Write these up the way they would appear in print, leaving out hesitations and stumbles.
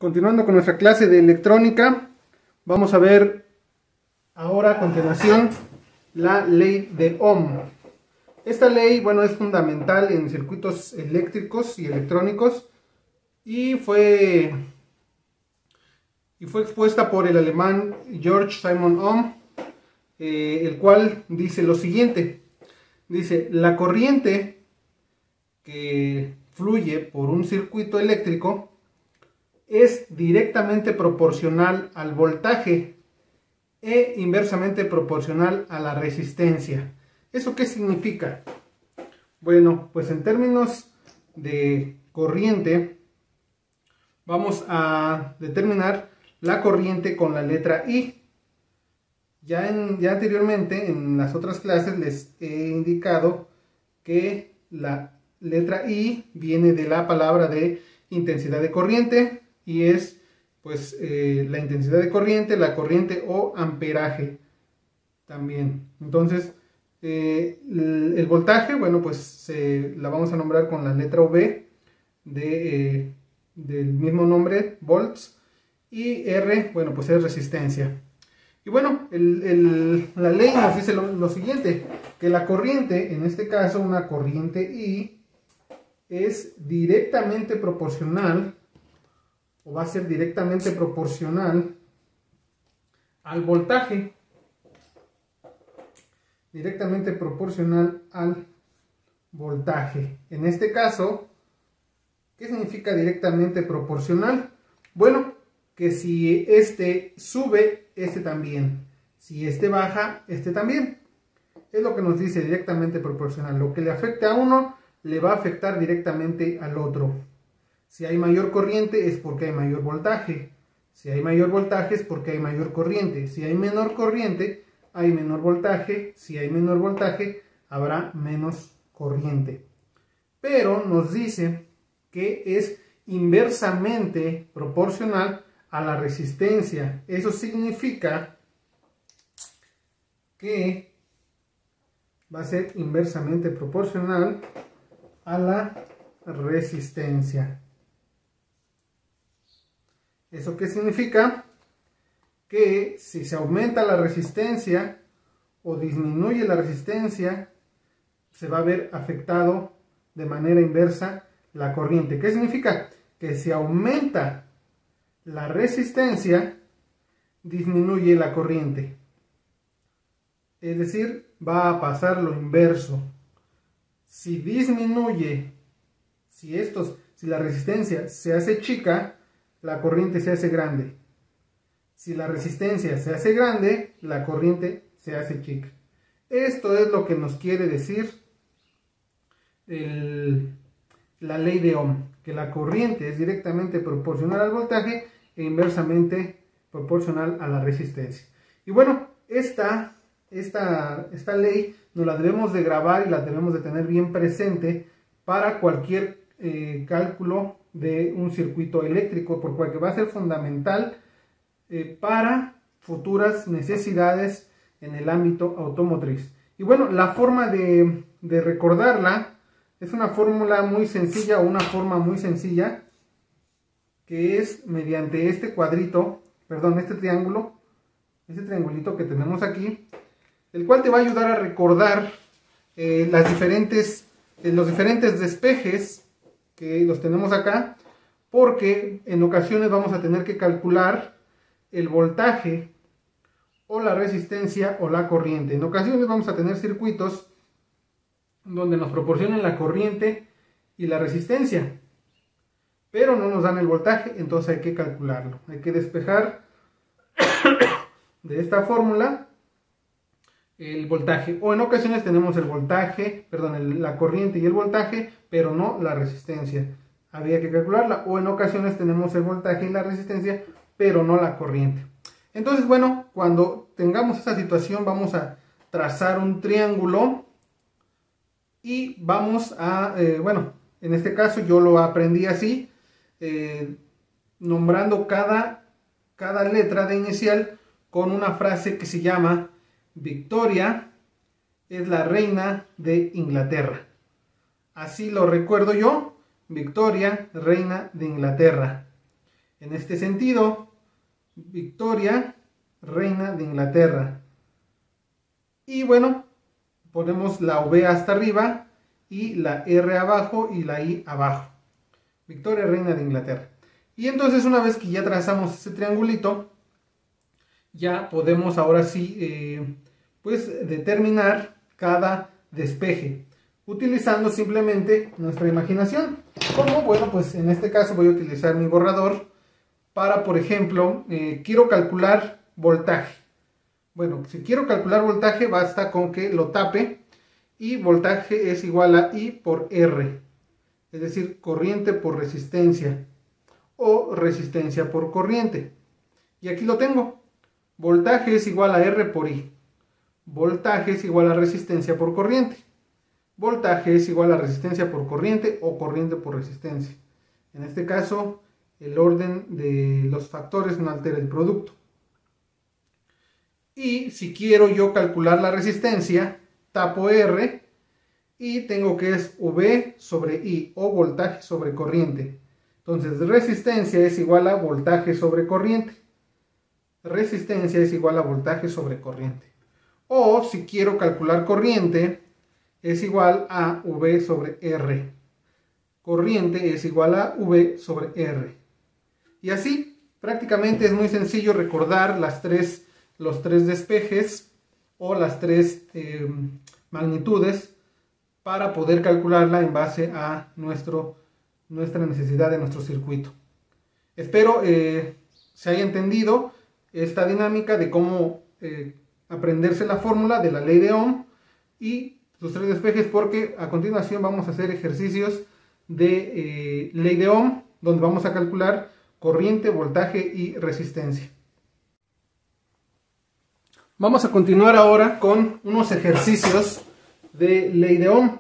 Continuando con nuestra clase de electrónica, vamos a ver ahora a continuación la ley de Ohm. Esta ley, bueno, es fundamental en circuitos eléctricos y electrónicos y fue expuesta por el alemán Georg Simon Ohm, el cual dice lo siguiente. Dice, la corriente que fluye por un circuito eléctrico es directamente proporcional al voltaje e inversamente proporcional a la resistencia. ¿Eso qué significa? Bueno, pues en términos de corriente, vamos a determinar la corriente con la letra I. Ya anteriormente, en las otras clases, les he indicado que la letra I viene de la palabra de intensidad de corriente y es pues la intensidad de corriente, la corriente o amperaje también. Entonces, el voltaje, bueno, pues la vamos a nombrar con la letra V del mismo nombre, volts, y R, bueno, pues es resistencia. Y bueno, la ley nos dice lo siguiente, que la corriente, en este caso una corriente I, es directamente proporcional, o va a ser directamente proporcional al voltaje. Directamente proporcional al voltaje. En este caso, ¿qué significa directamente proporcional? Bueno, que si este sube, este también. Si este baja, este también. Es lo que nos dice directamente proporcional. Lo que le afecta a uno, le va a afectar directamente al otro. Si hay mayor corriente, es porque hay mayor voltaje. Si hay mayor voltaje, es porque hay mayor corriente. Si hay menor corriente, hay menor voltaje. Si hay menor voltaje, habrá menos corriente. Pero nos dice que es inversamente proporcional a la resistencia. Eso significa que va a ser inversamente proporcional a la resistencia. ¿Eso qué significa? Que si se aumenta la resistencia o disminuye la resistencia, se va a ver afectado de manera inversa la corriente. ¿Qué significa? Que si aumenta la resistencia, disminuye la corriente. Es decir, va a pasar lo inverso. Si disminuye, si la resistencia se hace chica, la corriente se hace grande. Si la resistencia se hace grande, la corriente se hace chica. Esto es lo que nos quiere decir la ley de Ohm, que la corriente es directamente proporcional al voltaje e inversamente proporcional a la resistencia. Y bueno, esta ley nos la debemos de grabar y la debemos de tener bien presente para cualquier cálculo de un circuito eléctrico, porque va a ser fundamental para futuras necesidades en el ámbito automotriz. Y bueno, la forma de recordarla es una fórmula muy sencilla, o una forma muy sencilla, que es mediante este cuadrito, perdón, este triangulito que tenemos aquí, el cual te va a ayudar a recordar los diferentes despejes que los tenemos acá, porque en ocasiones vamos a tener que calcular el voltaje o la resistencia o la corriente. En ocasiones vamos a tener circuitos donde nos proporcionan la corriente y la resistencia, pero no nos dan el voltaje, entonces hay que calcularlo. Hay que despejar de esta fórmula el voltaje, o en ocasiones tenemos el voltaje, perdón, la corriente y el voltaje, pero no la resistencia. Habría que calcularla, o en ocasiones tenemos el voltaje y la resistencia, pero no la corriente. Entonces, bueno, cuando tengamos esta situación, vamos a trazar un triángulo y vamos a, bueno, en este caso yo lo aprendí así, nombrando cada letra de inicial con una frase que se llama: Victoria es la reina de Inglaterra. Así lo recuerdo yo, Victoria, reina de Inglaterra. En este sentido, Victoria, reina de Inglaterra. Y bueno, ponemos la V hasta arriba y la R abajo y la I abajo. Victoria, reina de Inglaterra. Y entonces una vez que ya trazamos ese triangulito, ya podemos ahora sí pues determinar cada despeje utilizando simplemente nuestra imaginación. Como, bueno, pues en este caso voy a utilizar mi borrador para, por ejemplo, quiero calcular voltaje. Bueno, si quiero calcular voltaje basta con que lo tape y voltaje es igual a I por R, es decir, corriente por resistencia o resistencia por corriente. Y aquí lo tengo. Voltaje es igual a R por I. Voltaje es igual a resistencia por corriente. Voltaje es igual a resistencia por corriente o corriente por resistencia. En este caso, el orden de los factores no altera el producto. Y si quiero yo calcular la resistencia, tapo R y tengo que es V sobre I o voltaje sobre corriente. Entonces, resistencia es igual a voltaje sobre corriente. Resistencia es igual a voltaje sobre corriente. O si quiero calcular corriente, es igual a V sobre R. Corriente es igual a V sobre R. Y así, prácticamente es muy sencillo recordar los tres despejes o las tres magnitudes para poder calcularla en base a nuestra necesidad de nuestro circuito. Espero se haya entendido esta dinámica de cómo aprenderse la fórmula de la ley de Ohm y sus tres despejes, porque a continuación vamos a hacer ejercicios de ley de Ohm, donde vamos a calcular corriente, voltaje y resistencia. Vamos a continuar ahora con unos ejercicios de ley de Ohm.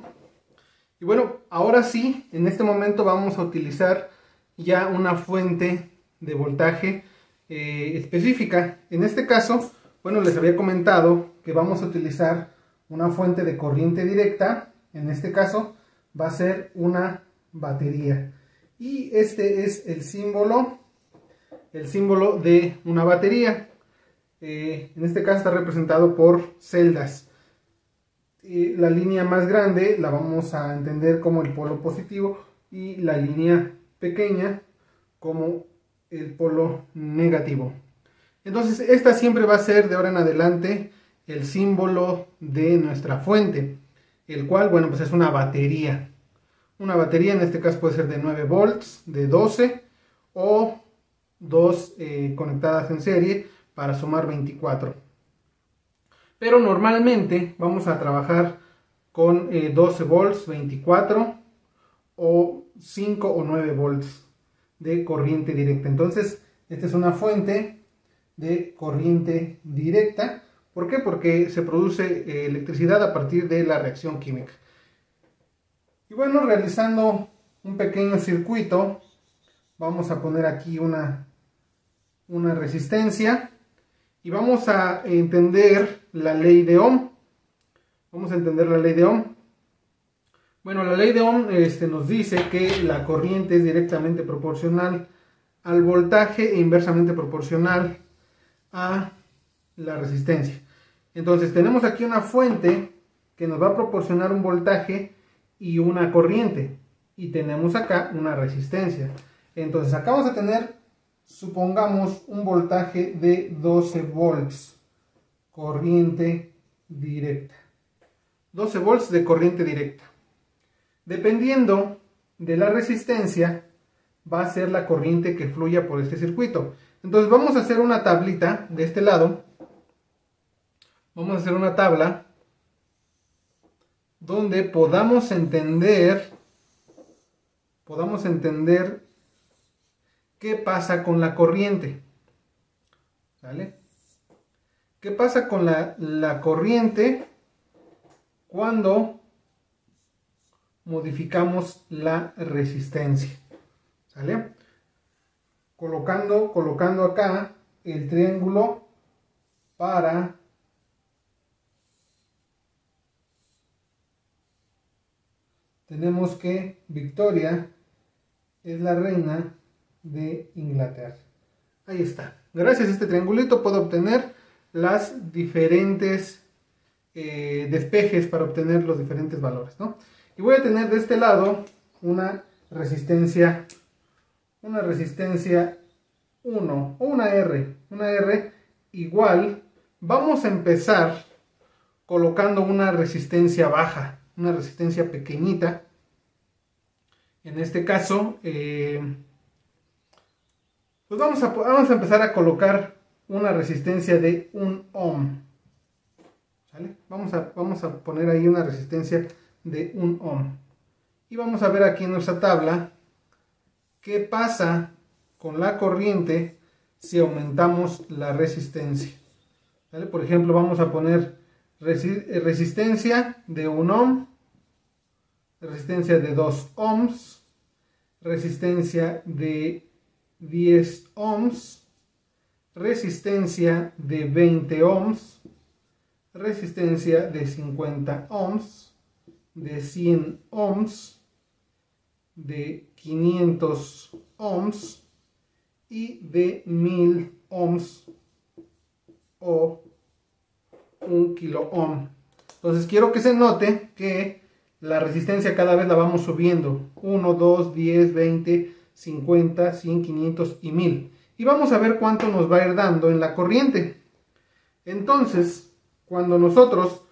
Y bueno, ahora sí, en este momento vamos a utilizar ya una fuente de voltaje específica. En este caso, bueno, les había comentado que vamos a utilizar una fuente de corriente directa. En este caso va a ser una batería. Y este es el símbolo de una batería. En este caso está representado por celdas. La línea más grande la vamos a entender como el polo positivo y la línea pequeña como el polo negativo. Entonces esta siempre va a ser de ahora en adelante el símbolo de nuestra fuente, el cual, bueno, pues es una batería. Una batería en este caso puede ser de 9 volts, de 12 o dos conectadas en serie para sumar 24. Pero normalmente vamos a trabajar con 12 volts, 24 o 5 o 9 volts de corriente directa. Entonces, esta es una fuente de corriente directa. ¿Por qué? Porque se produce electricidad a partir de la reacción química. Y bueno, realizando un pequeño circuito, vamos a poner aquí una resistencia y vamos a entender la ley de Ohm. Vamos a entender la ley de Ohm. Bueno, la ley de Ohm nos dice que la corriente es directamente proporcional al voltaje e inversamente proporcional a la resistencia. Entonces tenemos aquí una fuente que nos va a proporcionar un voltaje y una corriente. Y tenemos acá una resistencia. Entonces acá vamos a tener, supongamos, un voltaje de 12 volts. Corriente directa. 12 volts de corriente directa. Dependiendo de la resistencia, va a ser la corriente que fluya por este circuito. Entonces vamos a hacer una tablita de este lado. Vamos a hacer una tabla donde podamos entender qué pasa con la corriente. ¿Vale? ¿Qué pasa con la corriente cuando modificamos la resistencia? ¿Sale? Colocando acá el triángulo para tenemos que Victoria es la reina de Inglaterra. Ahí está. Gracias a este triangulito puedo obtener las diferentes despejes para obtener los diferentes valores, ¿no? Y voy a tener de este lado una resistencia 1 o una R igual. Vamos a empezar colocando una resistencia baja, una resistencia pequeñita. En este caso, pues vamos a empezar a colocar una resistencia de 1 ohm. ¿Sale? Vamos a poner ahí una resistencia de 1 ohm. Y vamos a ver aquí en nuestra tabla qué pasa con la corriente si aumentamos la resistencia. ¿Sale? Por ejemplo, vamos a poner resistencia de 1 ohm, resistencia de 2 ohms, resistencia de 10 ohms, resistencia de 20 ohms, resistencia de 50 ohms, de 100 ohms, de 500 ohms y de 1000 ohms o 1 kilo ohm. Entonces quiero que se note que la resistencia cada vez la vamos subiendo: 1, 2, 10, 20, 50, 100, 500 y 1000. Y vamos a ver cuánto nos va a ir dando en la corriente. Entonces, cuando nosotros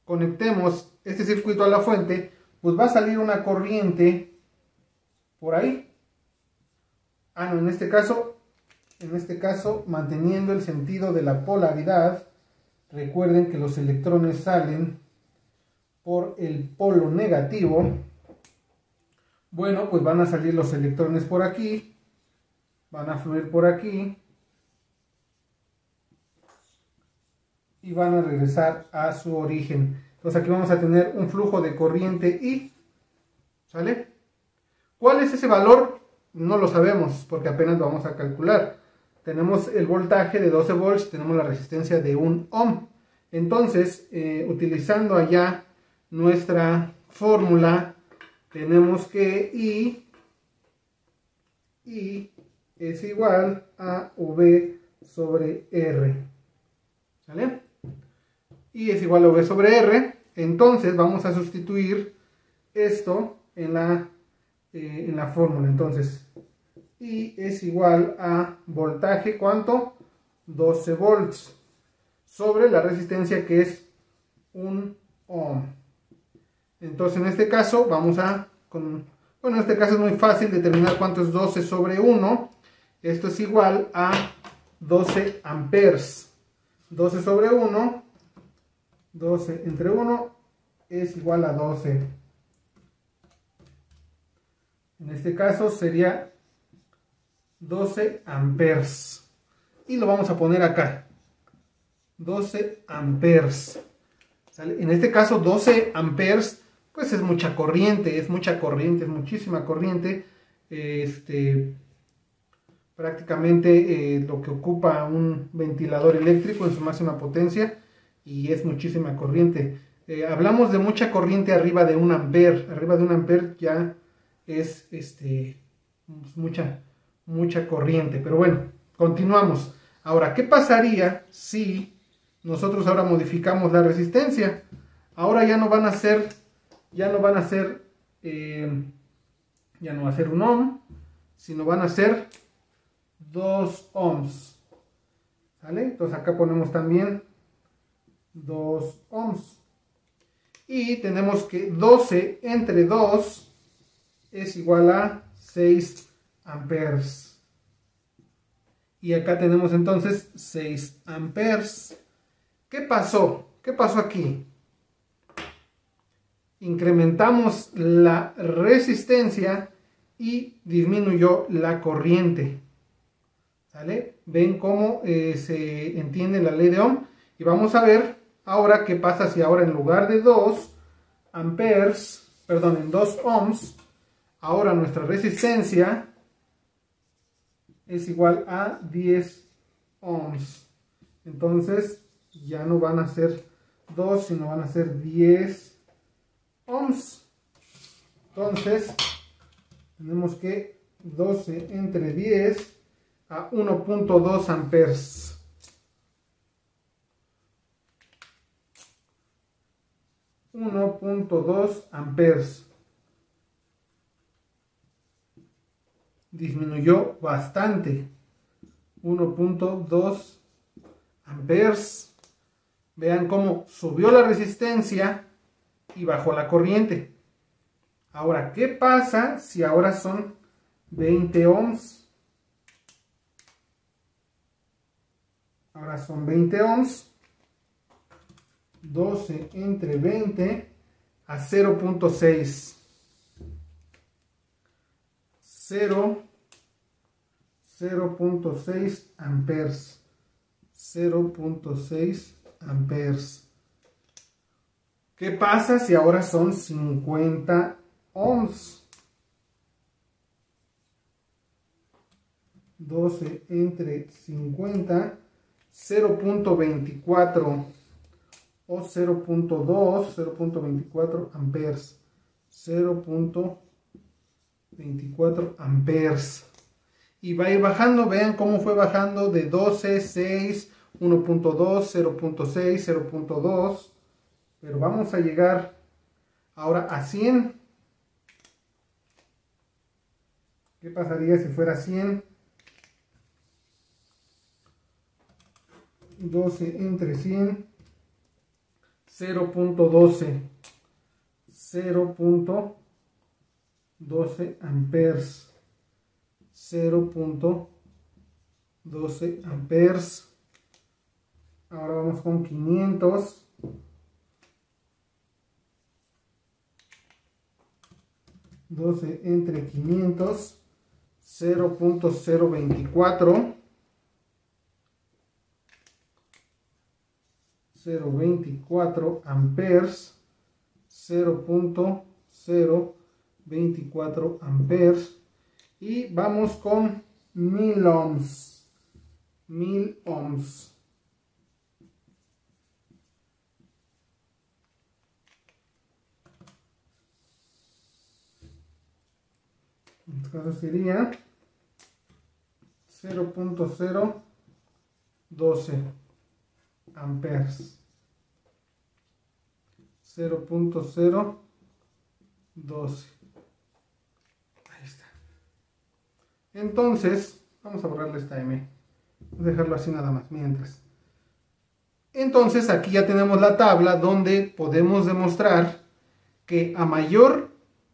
conectemos este circuito a la fuente, pues va a salir una corriente por ahí. No, en este caso, manteniendo el sentido de la polaridad. Recuerden que los electrones salen por el polo negativo. Bueno, pues van a salir los electrones por aquí, van a fluir por aquí y van a regresar a su origen. Entonces aquí vamos a tener un flujo de corriente I, ¿sale? ¿Cuál es ese valor? No lo sabemos porque apenas lo vamos a calcular. Tenemos el voltaje de 12 volts, tenemos la resistencia de 1 ohm. Entonces, utilizando allá nuestra fórmula, tenemos que I es igual a V sobre R. ¿Sale? I es igual a V sobre R. Entonces vamos a sustituir esto en la fórmula. Entonces, I es igual a voltaje, ¿cuánto? 12 volts sobre la resistencia, que es 1 ohm. Entonces en este caso bueno, en este caso es muy fácil determinar cuánto es 12 sobre 1. Esto es igual a 12 amperes. 12 sobre 1, 12 entre 1 es igual a 12. En este caso sería 12 amperes. Y lo vamos a poner acá. 12 amperes. ¿Sale? En este caso 12 amperes, pues es mucha corriente, es muchísima corriente. Prácticamente lo que ocupa un ventilador eléctrico en su máxima potencia, y es muchísima corriente. Hablamos de mucha corriente arriba de 1 ampere. Arriba de 1 ampere ya es mucha corriente. Pero bueno, continuamos. Ahora, ¿qué pasaría si nosotros ahora modificamos la resistencia? Ahora ya no va a ser 1 ohm, sino van a ser 2 ohms. ¿Sale? Entonces acá ponemos también 2 ohms. Y tenemos que 12 entre 2 es igual a 6 amperes. Y acá tenemos entonces 6 amperes. ¿Qué pasó? ¿Qué pasó aquí? Incrementamos la resistencia y disminuyó la corriente. ¿Sale? ¿Ven cómo se entiende la ley de Ohm? Y vamos a ver ahora qué pasa si ahora en lugar de 2 amperes, perdón, en 2 ohms, ahora nuestra resistencia es igual a 10 ohms. Entonces ya no van a ser 2, sino van a ser 10 ohms. Entonces tenemos que 12 entre 10 a 1.2 amperes. $1.2 disminuyó bastante. 1.2 amperes. Vean cómo subió la resistencia y bajó la corriente. Ahora, ¿qué pasa si ahora son 20 ohms? Ahora son 20 ohms. 12 entre 20 a 0.6. 0.6 amperes. 0.6 amperes. ¿Qué pasa si ahora son 50 ohms? 12 entre 50, 0.24 o 0.24 amperes. 0.24 amperes. Y va a ir bajando, vean cómo fue bajando de 12, 6, 1.2, 0.6, 0.2. Pero vamos a llegar ahora a 100. ¿Qué pasaría si fuera 100? 12 entre 100, 0.12. 0.12 amperes. 0.12 amperes. Ahora vamos con 500. 12 entre 500, 0.024. 0.24 amperes. 0.024 amperes. Y vamos con 1000 ohms. 1000 ohms. En este caso sería 0.012 amperes. 0.012. Ahí está. Entonces, vamos a borrarle esta M. Vamos a dejarlo así nada más, mientras. Entonces, aquí ya tenemos la tabla donde podemos demostrar que a mayor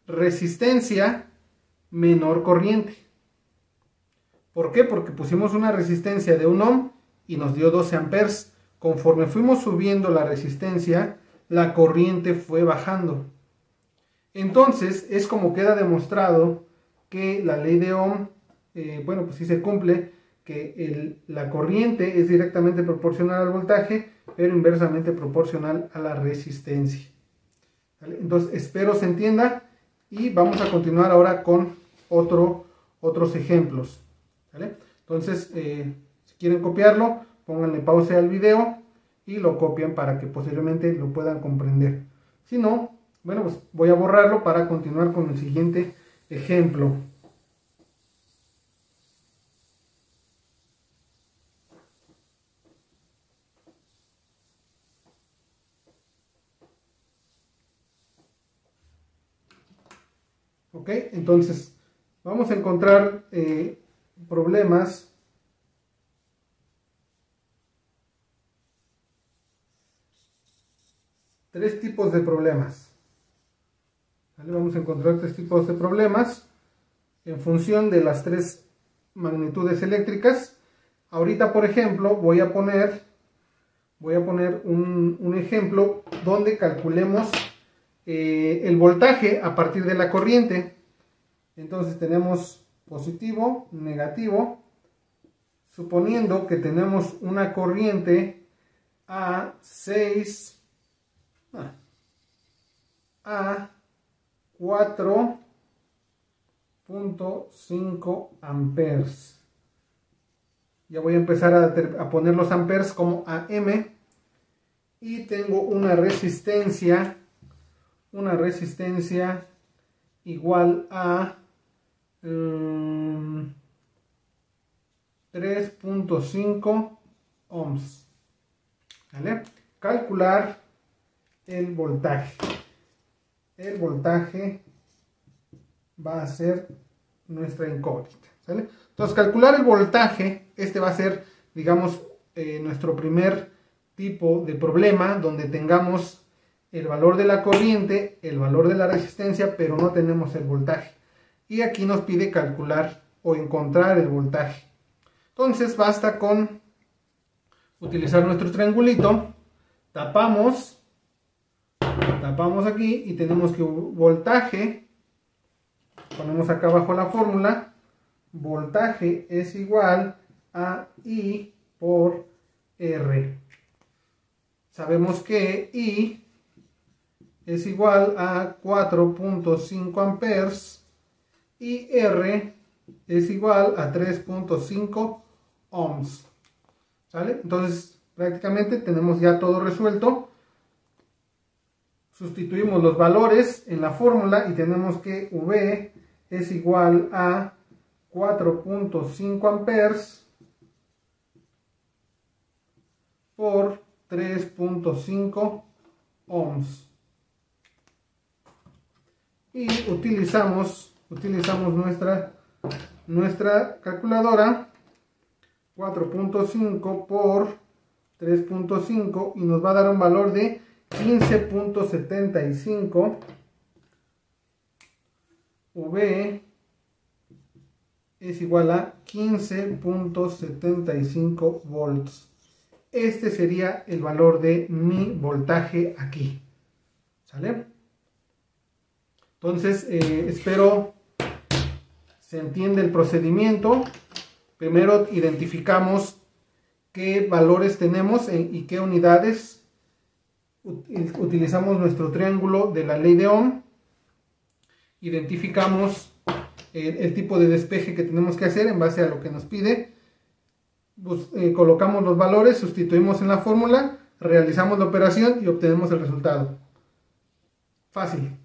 resistencia, menor corriente. ¿Por qué? Porque pusimos una resistencia de 1 ohm y nos dio 12 amperes. Conforme fuimos subiendo la resistencia, la corriente fue bajando. Entonces, es como queda demostrado que la ley de Ohm, bueno, pues sí se cumple, que la corriente es directamente proporcional al voltaje, pero inversamente proporcional a la resistencia. ¿Vale? Entonces, espero se entienda y vamos a continuar ahora con otros ejemplos. ¿Vale? Entonces, si quieren copiarlo, pónganle pausa al video y lo copian para que posteriormente lo puedan comprender. Si no, bueno, pues voy a borrarlo para continuar con el siguiente ejemplo. Ok, entonces vamos a encontrar problemas tres tipos de problemas. ¿Vale? Vamos a encontrar tres tipos de problemas en función de las tres magnitudes eléctricas. Ahorita, por ejemplo, voy a poner un ejemplo donde calculemos el voltaje a partir de la corriente. Entonces tenemos positivo, negativo, suponiendo que tenemos una corriente a 4.5 amperes. Ya voy a empezar a poner los amperes como AM. Y tengo una resistencia igual a 3.5 ohms. ¿Vale? Calcular el voltaje. El voltaje va a ser nuestra incógnita. ¿Sale? Entonces, calcular el voltaje, este va a ser, digamos, nuestro primer tipo de problema donde tengamos el valor de la corriente, el valor de la resistencia, pero no tenemos el voltaje. Y aquí nos pide calcular o encontrar el voltaje. Entonces basta con utilizar nuestro triangulito, tapamos aquí y tenemos que voltaje, ponemos acá abajo la fórmula, voltaje es igual a I por R. Sabemos que I es igual a 4.5 amperes y R es igual a 3.5 ohms. ¿Sale? Entonces prácticamente tenemos ya todo resuelto. Sustituimos los valores en la fórmula y tenemos que V es igual a 4.5 amperes por 3.5 ohms. Y utilizamos nuestra calculadora, 4.5 por 3.5 y nos va a dar un valor de 15.75. V es igual a 15.75 volts. Este sería el valor de mi voltaje aquí. ¿Sale? Entonces, espero se entiende el procedimiento. Primero identificamos qué valores tenemos y qué unidades. Utilizamos nuestro triángulo de la ley de Ohm. Identificamos el tipo de despeje que tenemos que hacer en base a lo que nos pide. Colocamos los valores, sustituimos en la fórmula, realizamos la operación y obtenemos el resultado. Fácil.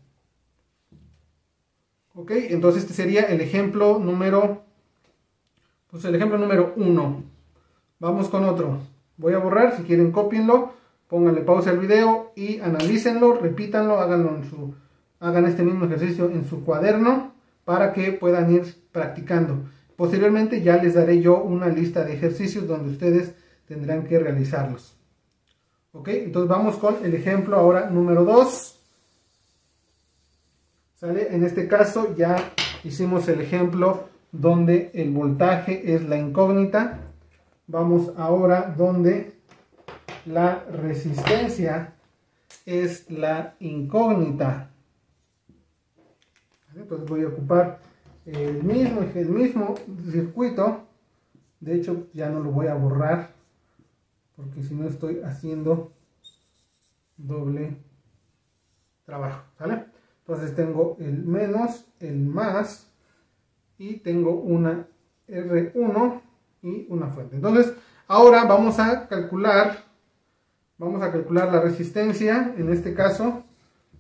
Ok, entonces este sería el ejemplo número, el ejemplo número 1. Vamos con otro. Voy a borrar, si quieren cópienlo, pónganle pausa al video y analícenlo, repítanlo, hagan este mismo ejercicio en su cuaderno para que puedan ir practicando. Posteriormente ya les daré yo una lista de ejercicios donde ustedes tendrán que realizarlos. Ok, entonces vamos con el ejemplo ahora número 2. ¿Sale? En este caso ya hicimos el ejemplo donde el voltaje es la incógnita. Vamos ahora donde la resistencia es la incógnita. ¿Vale? Entonces voy a ocupar el mismo circuito. De hecho ya no lo voy a borrar porque si no estoy haciendo doble trabajo. ¿Sale? Entonces tengo el menos, el más y tengo una R1 y una fuente. Entonces ahora vamos a calcular la resistencia. En este caso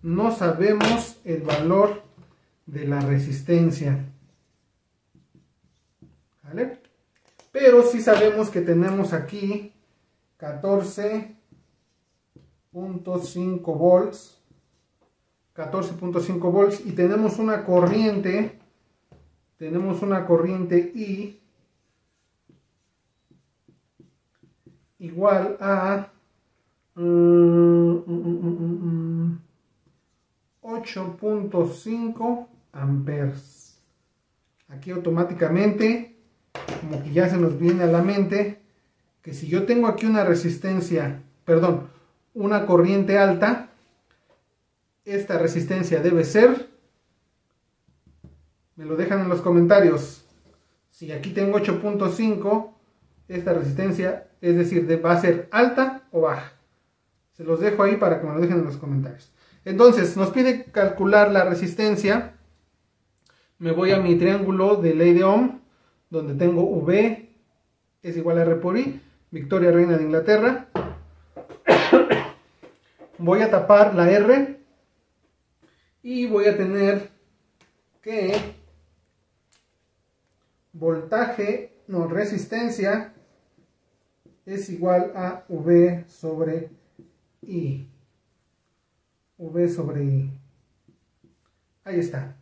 no sabemos el valor de la resistencia. ¿Vale? Pero sí sabemos que tenemos aquí 14.5 volts. 14.5 volts y tenemos una corriente I igual a 8.5 amperes. Aquí automáticamente como que ya se nos viene a la mente que si yo tengo aquí una corriente alta, esta resistencia debe ser, me lo dejan en los comentarios, si aquí tengo 8.5, esta resistencia, es decir, va a ser alta o baja. Se los dejo ahí para que me lo dejen en los comentarios. Entonces, nos pide calcular la resistencia. Me voy a mi triángulo de ley de Ohm, donde tengo V es igual a R por I, Victoria Reina de Inglaterra. Voy a tapar la R. Y voy a tener que resistencia es igual a V sobre I. V sobre I. Ahí está.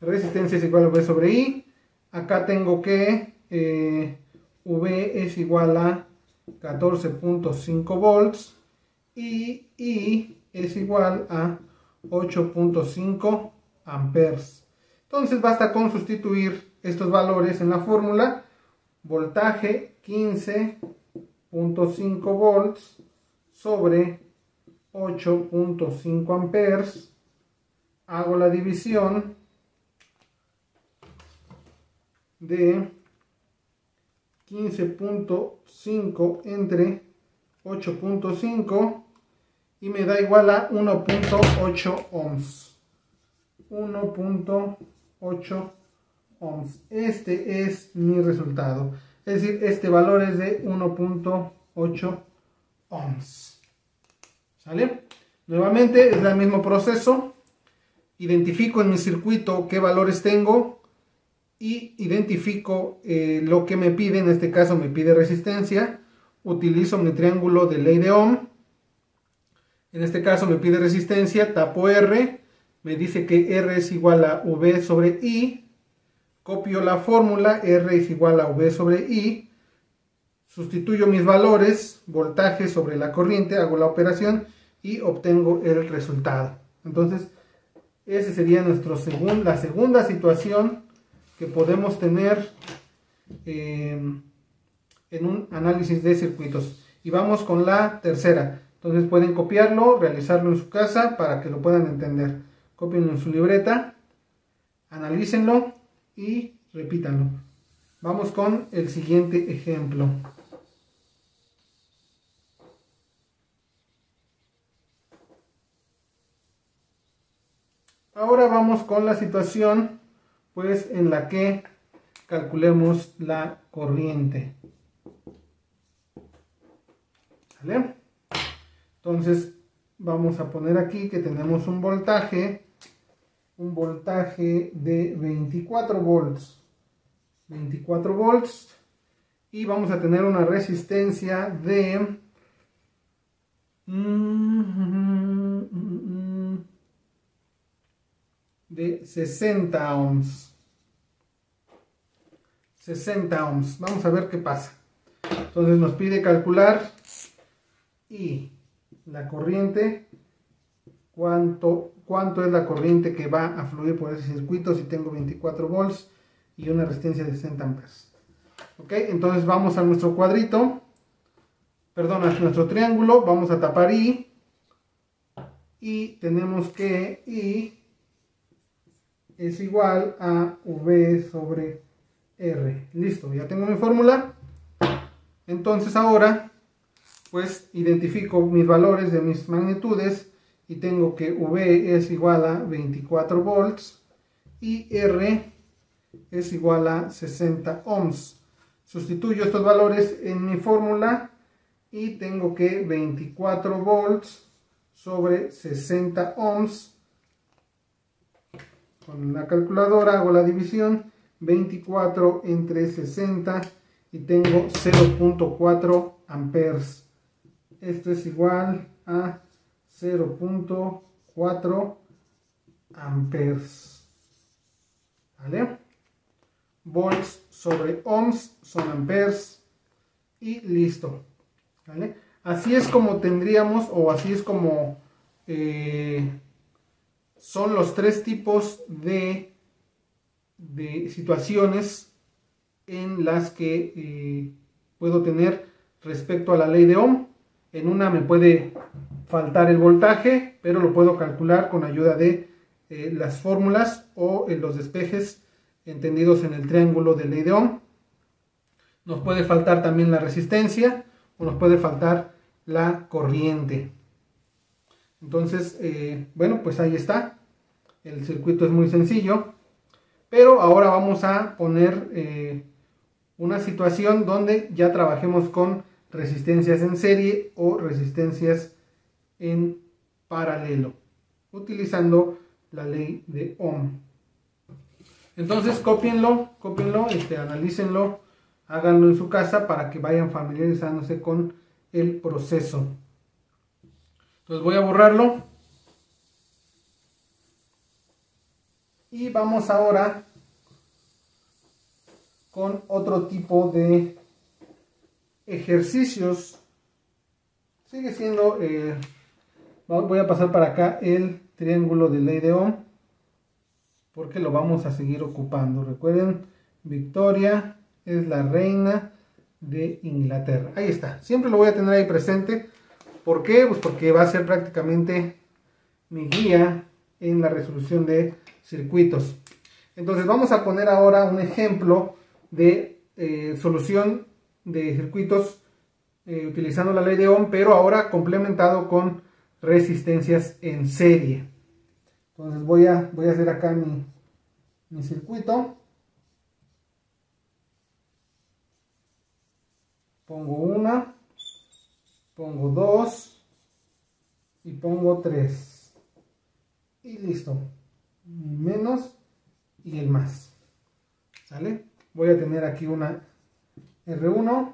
Resistencia es igual a V sobre I. Acá tengo que V es igual a 14.5 volts y I es igual a 8.5 amperes. Entonces basta con sustituir estos valores en la fórmula. Voltaje 15.5 volts sobre 8.5 amperes. Hago la división de 15.5 entre 8.5 y me da igual a 1.8 ohms. 1.8 ohms. Este es mi resultado. Es decir, este valor es de 1.8 ohms. ¿Sale? Nuevamente es el mismo proceso. Identifico en mi circuito qué valores tengo y identifico lo que me pide. En este caso me pide resistencia. Utilizo mi triángulo de ley de Ohm. En este caso me pide resistencia, tapo R. Me dice que R es igual a V sobre I. Copio la fórmula, R es igual a V sobre I. Sustituyo mis valores, voltaje sobre la corriente, hago la operación y obtengo el resultado. Entonces, esa sería la segunda situación que podemos tener en un análisis de circuitos. Y vamos con la tercera. Entonces pueden copiarlo, realizarlo en su casa para que lo puedan entender. Cópienlo en su libreta, analícenlo y repítanlo. Vamos con el siguiente ejemplo. Ahora vamos con la situación pues en la que calculemos la corriente. ¿Vale? Entonces vamos a poner aquí que tenemos un voltaje de 24 volts. 24 volts y vamos a tener una resistencia de 60 ohms. 60 ohms. Vamos a ver qué pasa. Entonces nos pide calcular y la corriente, cuánto es la corriente que va a fluir por ese circuito si tengo 24 volts y una resistencia de 60 amperes. Ok, entonces vamos a nuestro cuadrito, perdón, a nuestro triángulo, vamos a tapar I y tenemos que I es igual a V sobre R. Listo, ya tengo mi fórmula. Entonces ahora pues identifico mis valores de mis magnitudes y tengo que V es igual a 24 volts y R es igual a 60 ohms. Sustituyo estos valores en mi fórmula y tengo que 24 volts sobre 60 ohms. Con la calculadora hago la división, 24 entre 60 y tengo 0.4 amperes. Esto es igual a 0.4 amperes. ¿Vale? Volts sobre ohms son amperes y listo. ¿Vale? Así es como tendríamos, o así es como son los tres tipos de situaciones en las que puedo tener respecto a la ley de Ohm. En una me puede faltar el voltaje, pero lo puedo calcular con ayuda de las fórmulas o los despejes entendidos en el triángulo de ley de Ohm. Nos puede faltar también la resistencia o nos puede faltar la corriente. Entonces, bueno, pues ahí está. El circuito es muy sencillo. Pero ahora vamos a poner una situación donde ya trabajemos con resistencias en serie o resistencias en paralelo, utilizando la ley de Ohm. Entonces, cópienlo, analícenlo háganlo en su casa para que vayan familiarizándose con el proceso. Entonces voy a borrarlo. Y vamos ahora con otro tipo de ejercicios. Sigue siendo, voy a pasar para acá el triángulo de ley de Ohm, porque lo vamos a seguir ocupando. Recuerden, Victoria es la reina de Inglaterra. Ahí está, siempre lo voy a tener ahí presente. ¿Por qué? Pues porque va a ser prácticamente mi guía en la resolución de circuitos. Entonces vamos a poner ahora un ejemplo de solución de circuitos utilizando la ley de Ohm, pero ahora complementado con resistencias en serie. Entonces voy a hacer acá mi circuito. Pongo una, pongo dos y pongo tres. Y listo. Menos y el más. ¿Sale? Voy a tener aquí una R1.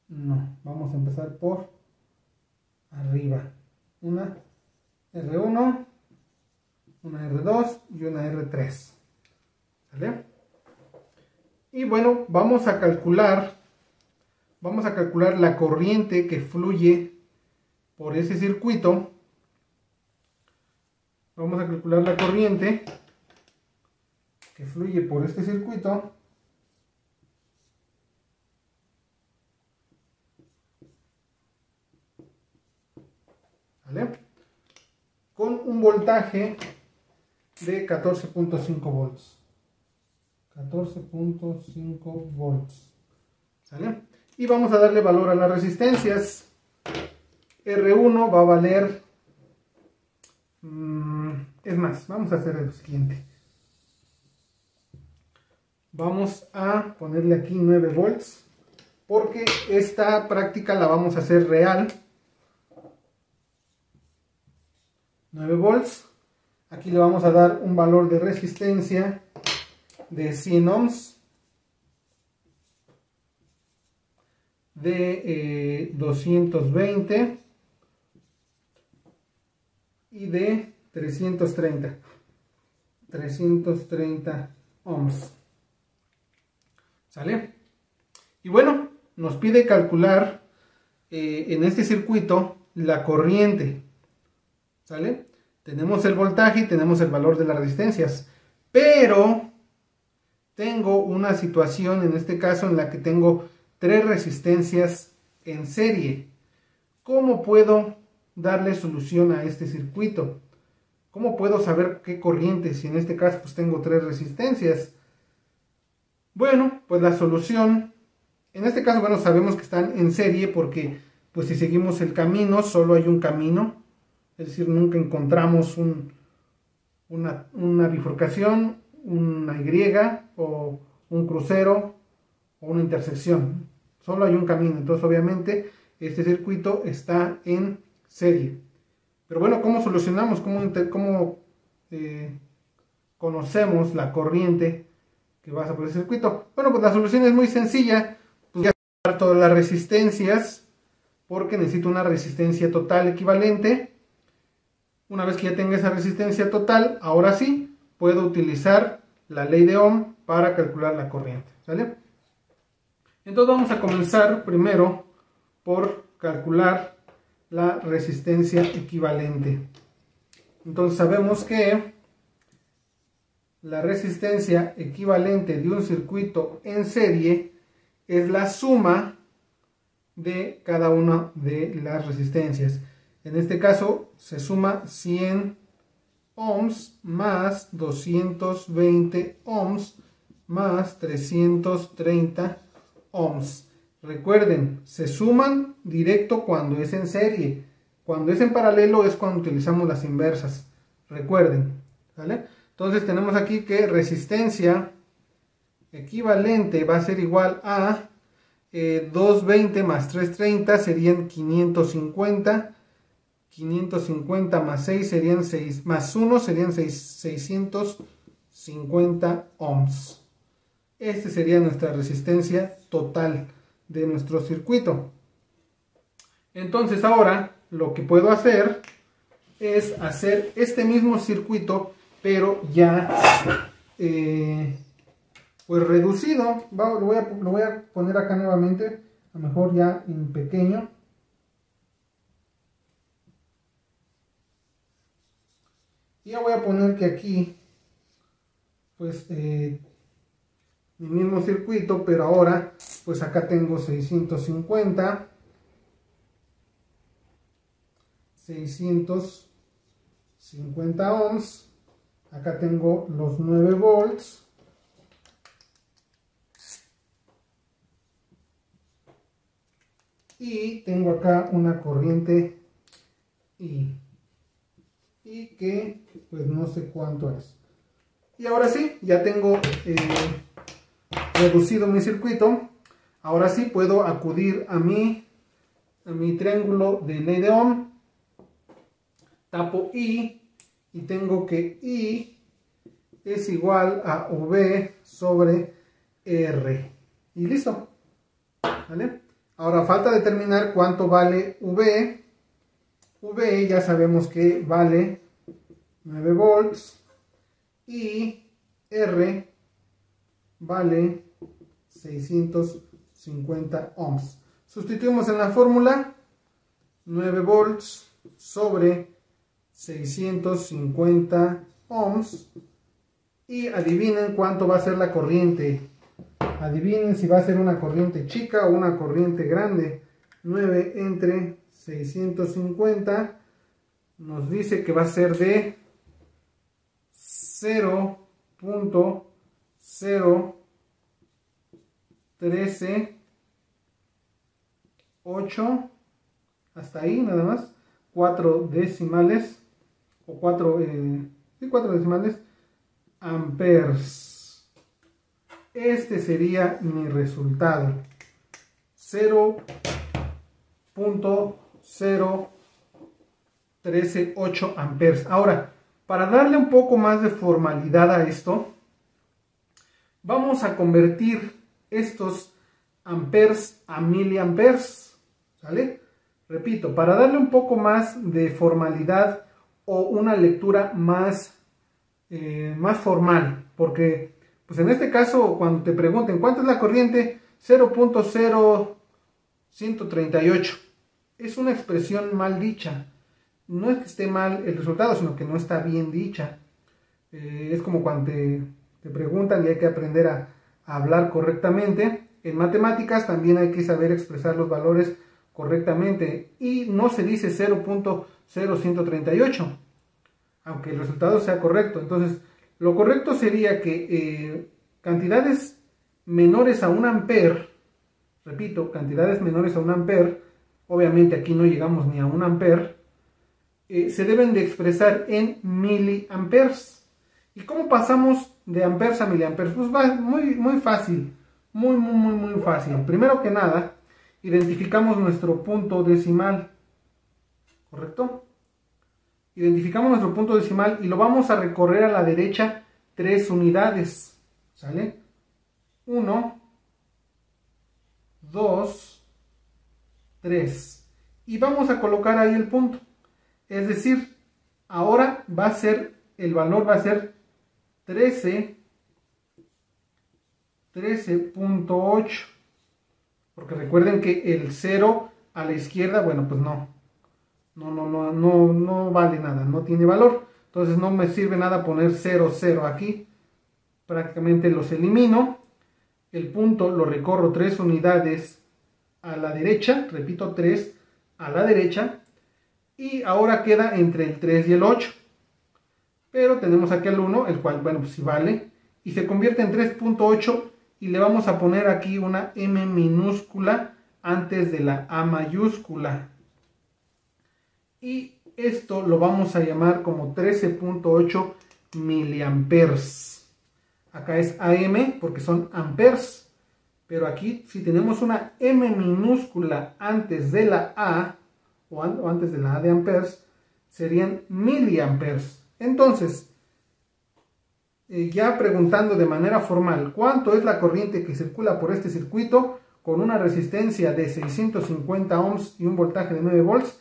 No, vamos a empezar por arriba. Una R1, una R2 y una R3. ¿Sale? Y bueno, vamos a calcular la corriente que fluye por ese circuito. Vamos a calcular la corriente que fluye por este circuito. ¿Vale? Con un voltaje de 14.5 volts. 14.5 volts. ¿Sale? Y vamos a darle valor a las resistencias. R1 va a valer... es más, vamos a hacer lo siguiente. Vamos a ponerle aquí 9 volts. Porque esta práctica la vamos a hacer real. 9 volts. Aquí le vamos a dar un valor de resistencia de 100 ohms. De 220 y de 330 ohms. ¿Sale? Y bueno, nos pide calcular en este circuito la corriente. ¿Sale? Tenemos el voltaje y tenemos el valor de las resistencias, pero tengo una situación en este caso en la que tengo 3 resistencias en serie. ¿Cómo puedo darle solución a este circuito? ¿Cómo puedo saber qué corriente si en este caso pues tengo 3 resistencias? Bueno, pues la solución, en este caso, bueno, sabemos que están en serie porque pues si seguimos el camino, solo hay un camino, es decir, nunca encontramos una bifurcación, una Y o un crucero o una intersección. Solo hay un camino, entonces obviamente este circuito está en serie. Pero bueno, ¿cómo solucionamos? ¿Cómo conocemos la corriente que pasa por el circuito? Bueno, pues la solución es muy sencilla. Pues ya voy a todas las resistencias porque necesito una resistencia total equivalente. Una vez que ya tenga esa resistencia total, ahora sí puedo utilizar la ley de Ohm para calcular la corriente. ¿Sale? Entonces vamos a comenzar primero por calcular la resistencia equivalente. Entonces sabemos que la resistencia equivalente de un circuito en serie es la suma de cada una de las resistencias. En este caso se suma 100 ohms más 220 ohms más 330 ohms. Recuerden, se suman directo cuando es en serie. Cuando es en paralelo es cuando utilizamos las inversas. Recuerden, ¿vale? Entonces tenemos aquí que resistencia equivalente va a ser igual a 220 más 330 serían 550. 550 más 6 serían 6, más 1 serían 650 ohms. Esta sería nuestra resistencia total de nuestro circuito. Entonces ahora lo que puedo hacer es hacer este mismo circuito, pero ya pues reducido. Lo voy a poner acá nuevamente, a lo mejor ya en pequeño. Y ya voy a poner que aquí pues mi mismo circuito, pero ahora pues acá tengo 650 ohms, acá tengo los 9 volts, y tengo acá una corriente I, que pues no sé cuánto es. Y ahora sí, ya tengo reducido mi circuito. Ahora sí puedo acudir a mi triángulo de ley de Ohm. Tapo I y tengo que I es igual a V sobre R. Y listo. ¿Vale? Ahora falta determinar cuánto vale V. V ya sabemos que vale 9 volts. Y R vale 650 ohms. Sustituimos en la fórmula 9 volts sobre 650 ohms. Y adivinen cuánto va a ser la corriente. Adivinen si va a ser una corriente chica o una corriente grande. 9 entre 650 nos dice que va a ser de 0.0138, hasta ahí nada más, 4 decimales o 4 decimales amperes. Este sería mi resultado, 0.0138 amperes. Ahora, para darle un poco más de formalidad a esto, vamos a convertir estos amperes a miliamperes, ¿sale? Repito, para darle un poco más de formalidad o una lectura más formal, porque pues en este caso cuando te pregunten cuánto es la corriente, 0.0138, es una expresión mal dicha. No es que esté mal el resultado, sino que no está bien dicha. Es como cuando te preguntan y hay que aprender a hablar correctamente. En matemáticas también hay que saber expresar los valores correctamente. Y no se dice 0.0138, aunque el resultado sea correcto. Entonces, lo correcto sería que cantidades menores a 1 amper, repito, cantidades menores a 1 amper, obviamente aquí no llegamos ni a 1 amper, se deben de expresar en miliamperes. ¿Y cómo pasamos de amperes a miliamperes? Pues va muy fácil, muy fácil. Primero que nada, identificamos nuestro punto decimal, ¿correcto? Identificamos nuestro punto decimal y lo vamos a recorrer a la derecha 3 unidades, ¿sale? 1, 2, 3. Y vamos a colocar ahí el punto. Es decir, ahora el valor va a ser 13.8, porque recuerden que el 0 a la izquierda, bueno, pues no vale nada, no tiene valor. Entonces no me sirve nada poner 0, 0 aquí. Prácticamente los elimino. El punto lo recorro 3 unidades a la derecha, repito, 3 a la derecha. Y ahora queda entre el 3 y el 8. Pero tenemos aquí el 1, el cual, bueno, pues sí vale. Y se convierte en 3.8 y le vamos a poner aquí una M minúscula antes de la A mayúscula. Y esto lo vamos a llamar como 13.8 miliamperes. Acá es AM porque son amperes. Pero aquí si tenemos una M minúscula antes de la A, o antes de la A de amperes, serían miliamperes. Entonces, ya preguntando de manera formal cuánto es la corriente que circula por este circuito con una resistencia de 650 ohms y un voltaje de 9 volts,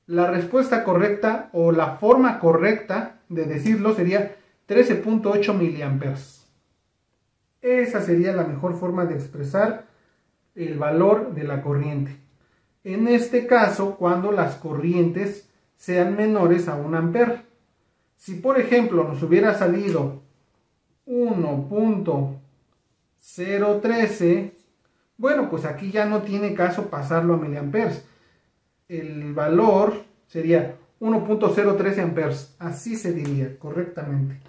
la respuesta correcta o la forma correcta de decirlo sería 13.8 miliamperes. Esa sería la mejor forma de expresar el valor de la corriente. En este caso, cuando las corrientes sean menores a 1 ampere. Si por ejemplo nos hubiera salido 1.013, bueno, pues aquí ya no tiene caso pasarlo a miliamperes. El valor sería 1.013 amperes, así se diría correctamente.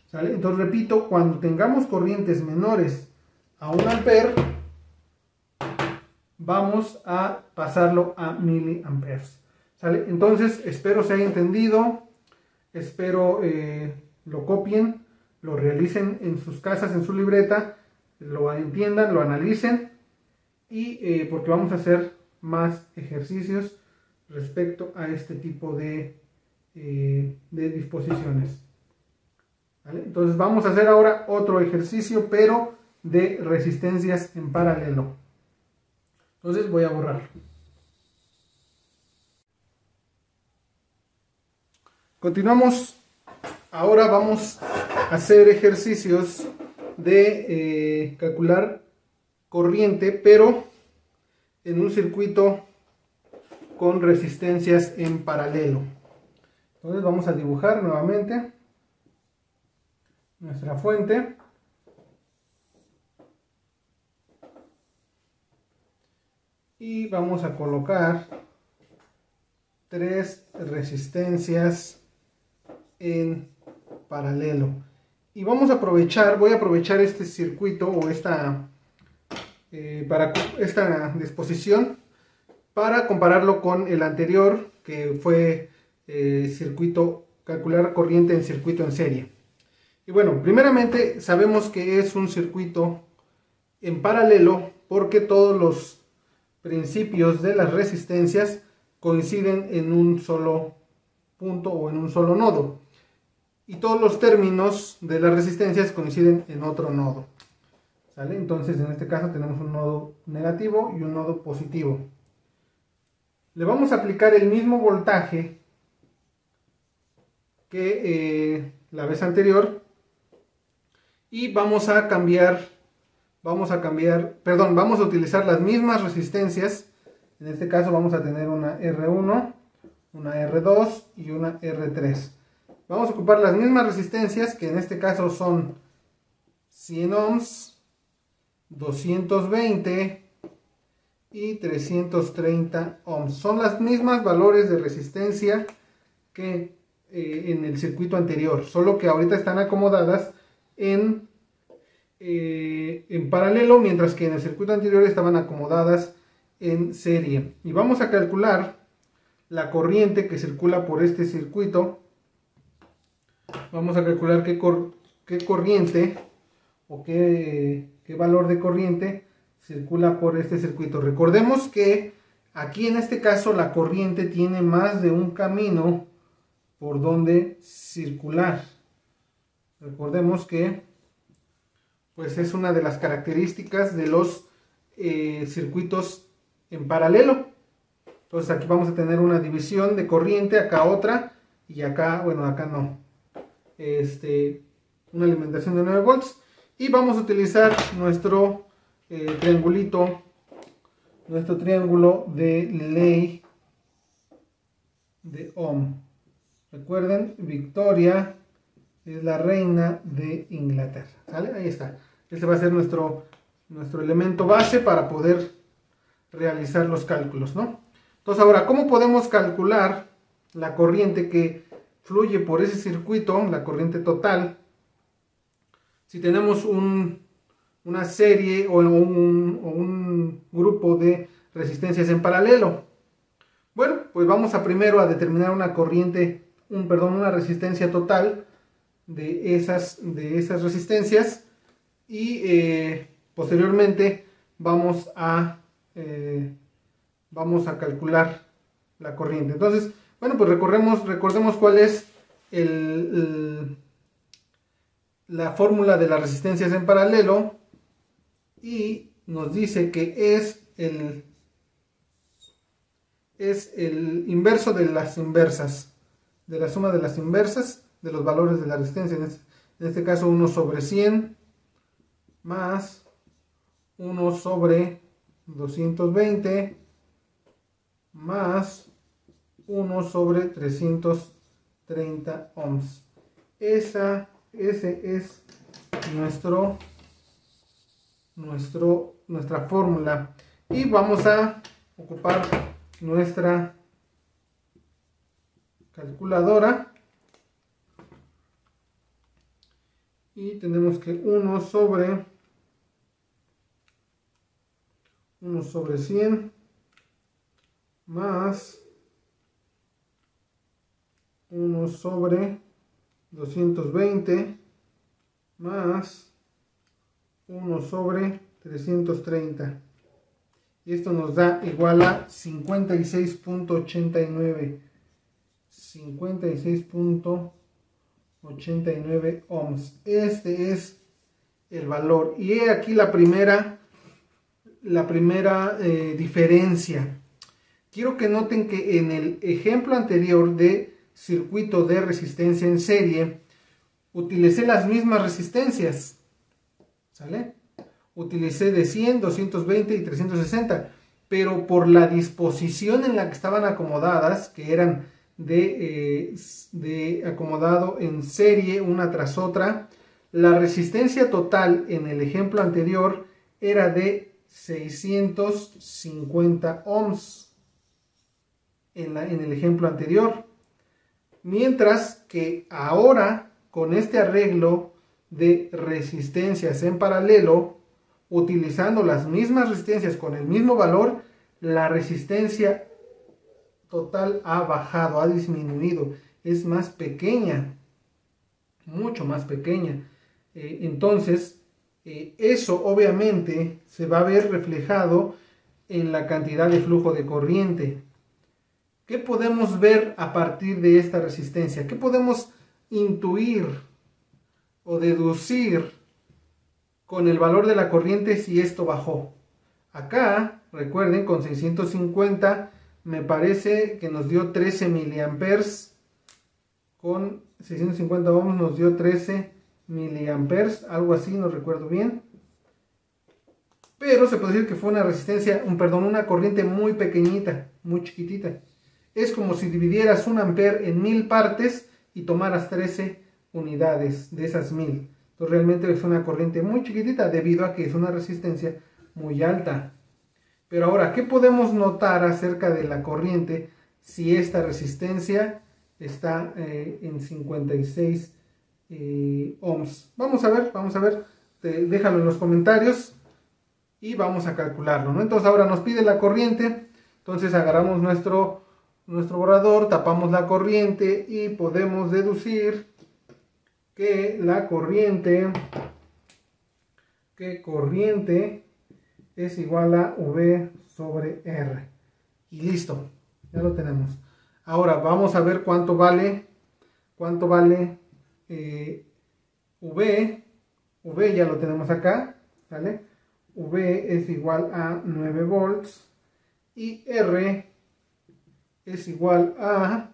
¿Sale? Entonces repito, cuando tengamos corrientes menores a 1 ampere, vamos a pasarlo a miliamperes. ¿Sale? Entonces espero se haya entendido, espero lo copien, lo realicen en sus casas, en su libreta, lo entiendan, lo analicen, y porque vamos a hacer más ejercicios respecto a este tipo de disposiciones. ¿Vale? Entonces vamos a hacer ahora otro ejercicio, pero de resistencias en paralelo. Entonces voy a borrar. Continuamos. Ahora vamos a hacer ejercicios de calcular corriente, pero en un circuito con resistencias en paralelo. Entonces vamos a dibujar nuevamente nuestra fuente. Y vamos a colocar 3 resistencias en paralelo. Y vamos a aprovechar, voy a aprovechar este circuito o esta disposición para compararlo con el anterior, que fue calcular corriente en circuito en serie. Y bueno, primeramente sabemos que es un circuito en paralelo porque todos los principios de las resistencias coinciden en un solo punto o en un solo nodo, y todos los términos de las resistencias coinciden en otro nodo. ¿Sale? Entonces en este caso tenemos un nodo negativo y un nodo positivo. Le vamos a aplicar el mismo voltaje que la vez anterior, y vamos a utilizar las mismas resistencias. En este caso vamos a tener una R1, una R2 y una R3. Vamos a ocupar las mismas resistencias, que en este caso son 100 ohms, 220 y 330 ohms. Son las mismas valores de resistencia que en el circuito anterior, solo que ahorita están acomodadas en paralelo, mientras que en el circuito anterior estaban acomodadas en serie. Y vamos a calcular la corriente que circula por este circuito. Vamos a calcular qué corriente o qué valor de corriente circula por este circuito. Recordemos que aquí en este caso la corriente tiene más de un camino por donde circular. Recordemos que pues es una de las características de los circuitos en paralelo. Entonces aquí vamos a tener una división de corriente, acá otra, y acá, bueno, acá no. Una alimentación de 9 volts. Y vamos a utilizar nuestro triangulito, nuestro triángulo de ley de Ohm. Recuerden, Victoria es la reina de Inglaterra. ¿Sale? Ahí está. Este va a ser nuestro elemento base para poder realizar los cálculos, ¿no? Entonces ahora, ¿cómo podemos calcular la corriente que fluye por ese circuito, la corriente total, si tenemos una serie o un grupo de resistencias en paralelo? Bueno, pues vamos primero a determinar una resistencia total de esas resistencias, y posteriormente vamos a calcular la corriente. Entonces, bueno, pues recordemos cuál es la fórmula de las resistencias en paralelo y nos dice que es el inverso de las inversas, de la suma de las inversas de los valores de la resistencia. En este caso 1 sobre 100 más 1 sobre 220 más 1 sobre 330 ohms. Ese es nuestra fórmula. Y vamos a ocupar nuestra calculadora. Y tenemos que 1 sobre 100 más 1 sobre 220 más 1 sobre 330. Y esto nos da igual a 56.89. 56.89 ohms. Este es el valor. Y he aquí la primera diferencia. Quiero que noten que en el ejemplo anterior de circuito de resistencia en serie, utilicé las mismas resistencias, ¿sale? Utilicé de 100, 220 y 360, pero por la disposición en la que estaban acomodadas, que eran de acomodado en serie una tras otra, la resistencia total en el ejemplo anterior era de 650 ohms en el ejemplo anterior, mientras que ahora con este arreglo de resistencias en paralelo, utilizando las mismas resistencias con el mismo valor, la resistencia total ha bajado, ha disminuido, es más pequeña, mucho más pequeña. Entonces eso obviamente se va a ver reflejado en la cantidad de flujo de corriente. ¿Qué podemos ver a partir de esta resistencia? ¿Qué podemos intuir o deducir con el valor de la corriente si esto bajó? Acá, recuerden, con 650 me parece que nos dio 13 miliamperes. Con 650 ohms nos dio 13 miliamperes, algo así, no recuerdo bien. Pero se puede decir que fue una resistencia, una corriente muy pequeñita, muy chiquitita. Es como si dividieras un ampere en 1000 partes y tomaras 13 unidades de esas 1000. Entonces realmente es una corriente muy chiquitita debido a que es una resistencia muy alta. Pero ahora, ¿qué podemos notar acerca de la corriente si esta resistencia está en 56 ohms? Vamos a ver, déjalo en los comentarios y vamos a calcularlo, ¿no? Entonces ahora nos pide la corriente, entonces agarramos nuestro borrador, tapamos la corriente y podemos deducir que la corriente es igual a V sobre R. Y listo, ya lo tenemos. Ahora vamos a ver cuánto vale V. V ya lo tenemos acá, ¿vale? V es igual a 9 volts y R es igual a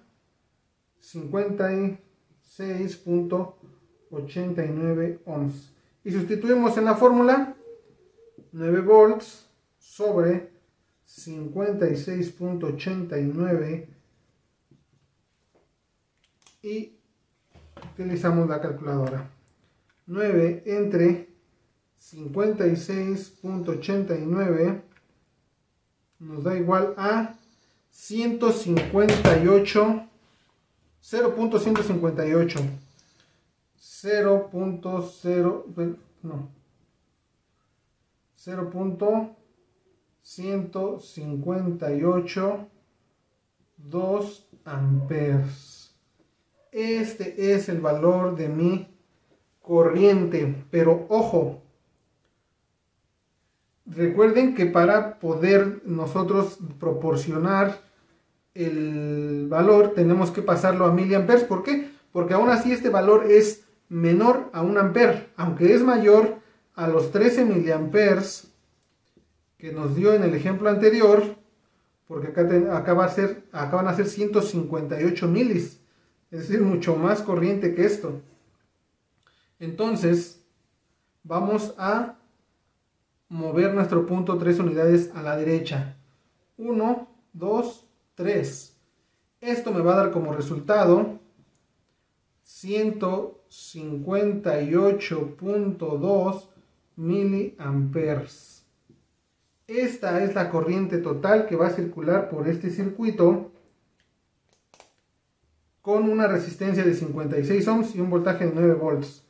56.89 ohms. Y sustituimos en la fórmula 9 volts sobre 56.89 y utilizamos la calculadora. 9 entre 56.89 nos da igual a 0.158 2 amperes. Este es el valor de mi corriente, pero ojo, recuerden que para poder nosotros proporcionar el valor tenemos que pasarlo a miliamperes. ¿Por qué? Porque aún así este valor es menor a 1 ampere, aunque es mayor a los 13 miliamperes que nos dio en el ejemplo anterior, porque acá van a ser 158 milis, es decir, mucho más corriente que esto. Entonces, vamos a mover nuestro punto 3 unidades a la derecha. 1, 2, 3. Esto me va a dar como resultado 158.2 miliamperes. Esta es la corriente total que va a circular por este circuito con una resistencia de 56 ohms y un voltaje de 9 volts.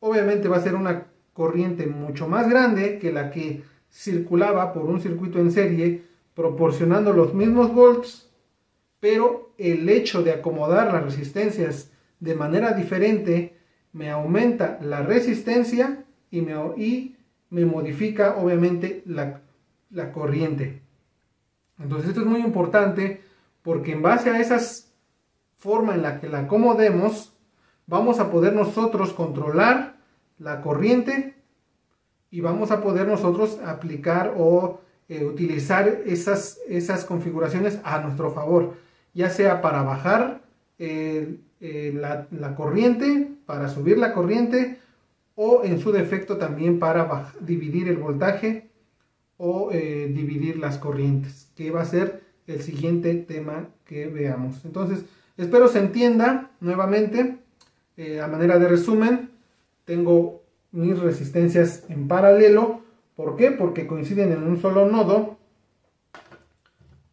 Obviamente va a ser una corriente mucho más grande que la que circulaba por un circuito en serie, proporcionando los mismos volts, pero el hecho de acomodar las resistencias de manera diferente me aumenta la resistencia y me modifica obviamente la corriente. Entonces esto es muy importante porque en base a esa forma en la que la acomodemos, vamos a poder nosotros controlar la corriente y vamos a poder nosotros aplicar o utilizar esas configuraciones a nuestro favor, ya sea para bajar la corriente, para subir la corriente, o en su defecto también para dividir el voltaje o dividir las corrientes, que va a ser el siguiente tema que veamos. Entonces, espero se entienda nuevamente. A manera de resumen, tengo mis resistencias en paralelo. ¿Por qué? Porque coinciden en un solo nodo.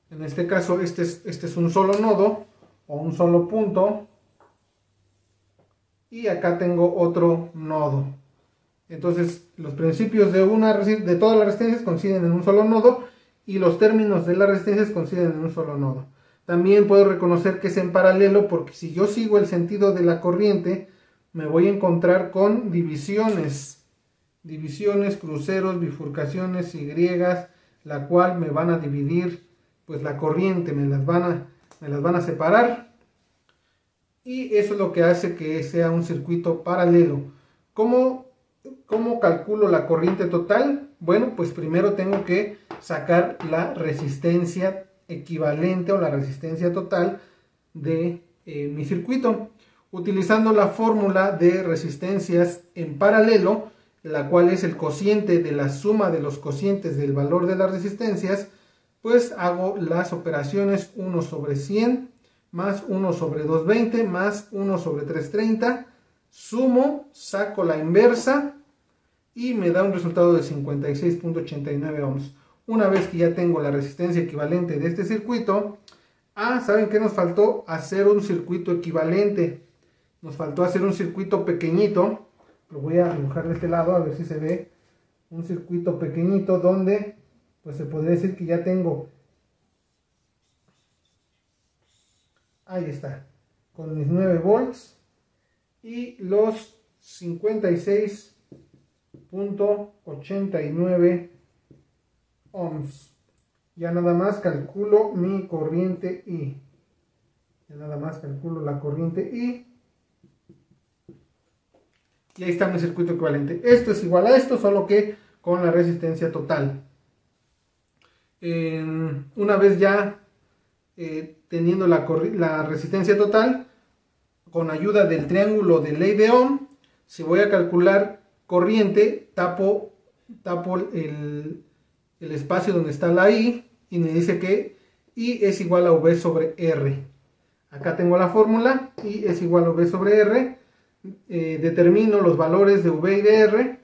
En este caso, este es un solo nodo o un solo punto. Y acá tengo otro nodo. Entonces, los principios de todas las resistencias coinciden en un solo nodo y los términos de las resistencias coinciden en un solo nodo. También puedo reconocer que es en paralelo porque si yo sigo el sentido de la corriente, me voy a encontrar con divisiones, cruceros, bifurcaciones, Y, la cual me van a dividir pues la corriente, me las van a separar. Y eso es lo que hace que sea un circuito paralelo. ¿Cómo calculo la corriente total? Bueno, pues primero tengo que sacar la resistencia equivalente o la resistencia total de mi circuito, utilizando la fórmula de resistencias en paralelo, la cual es el cociente de la suma de los cocientes del valor de las resistencias. Pues hago las operaciones 1 sobre 100 más 1 sobre 220 más 1 sobre 330, sumo, saco la inversa y me da un resultado de 56.89 ohms. Una vez que ya tengo la resistencia equivalente de este circuito, ¿saben qué nos faltó? Hacer un circuito equivalente. Nos faltó hacer un circuito pequeñito. Lo voy a dibujar de este lado a ver si se ve. Un circuito pequeñito donde pues se podría decir que ya tengo, ahí está, con mis 9 volts y los 56.89 ohms. Ya nada más calculo mi corriente I. Ya nada más calculo la corriente I. Y ahí está mi circuito equivalente. Esto es igual a esto, solo que con la resistencia total. Una vez ya teniendo la resistencia total, con ayuda del triángulo de ley de Ohm, si voy a calcular corriente, tapo el espacio donde está la I y me dice que I es igual a V sobre R. Acá tengo la fórmula, I es igual a V sobre R. Determino los valores de V y de R.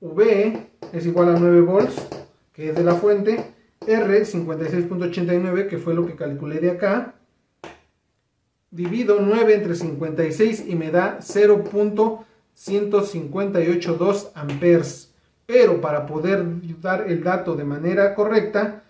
V es igual a 9 volts, que es de la fuente. R 56.89, que fue lo que calculé de acá. Divido 9 entre 56 y me da 0.1582 amperes. Pero para poder dar el dato de manera correcta,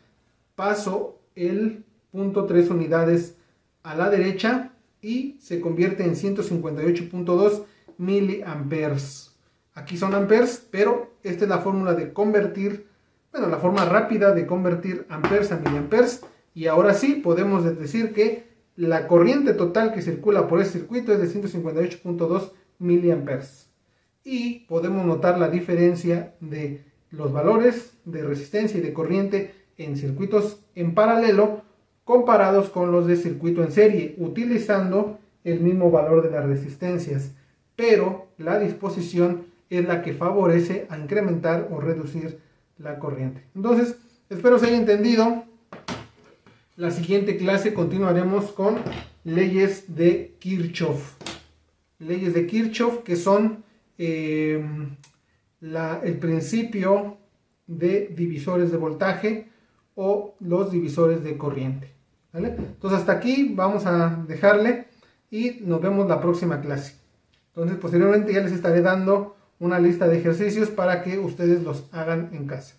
paso el punto 3 unidades a la derecha y se convierte en 158.2 miliamperes. Aquí son amperes, pero esta es la fórmula de convertir, bueno, la forma rápida de convertir amperes a miliamperes. Y ahora sí podemos decir que la corriente total que circula por este circuito es de 158.2 miliamperes. Y podemos notar la diferencia de los valores de resistencia y de corriente en circuitos en paralelo comparados con los de circuito en serie, utilizando el mismo valor de las resistencias, pero la disposición es la que favorece a incrementar o reducir la corriente. Entonces, espero se haya entendido. La siguiente clase continuaremos con leyes de Kirchhoff. Leyes de Kirchhoff, que son el principio de divisores de voltaje o los divisores de corriente, ¿vale? Entonces hasta aquí vamos a dejarle y nos vemos la próxima clase. Entonces posteriormente ya les estaré dando una lista de ejercicios para que ustedes los hagan en casa.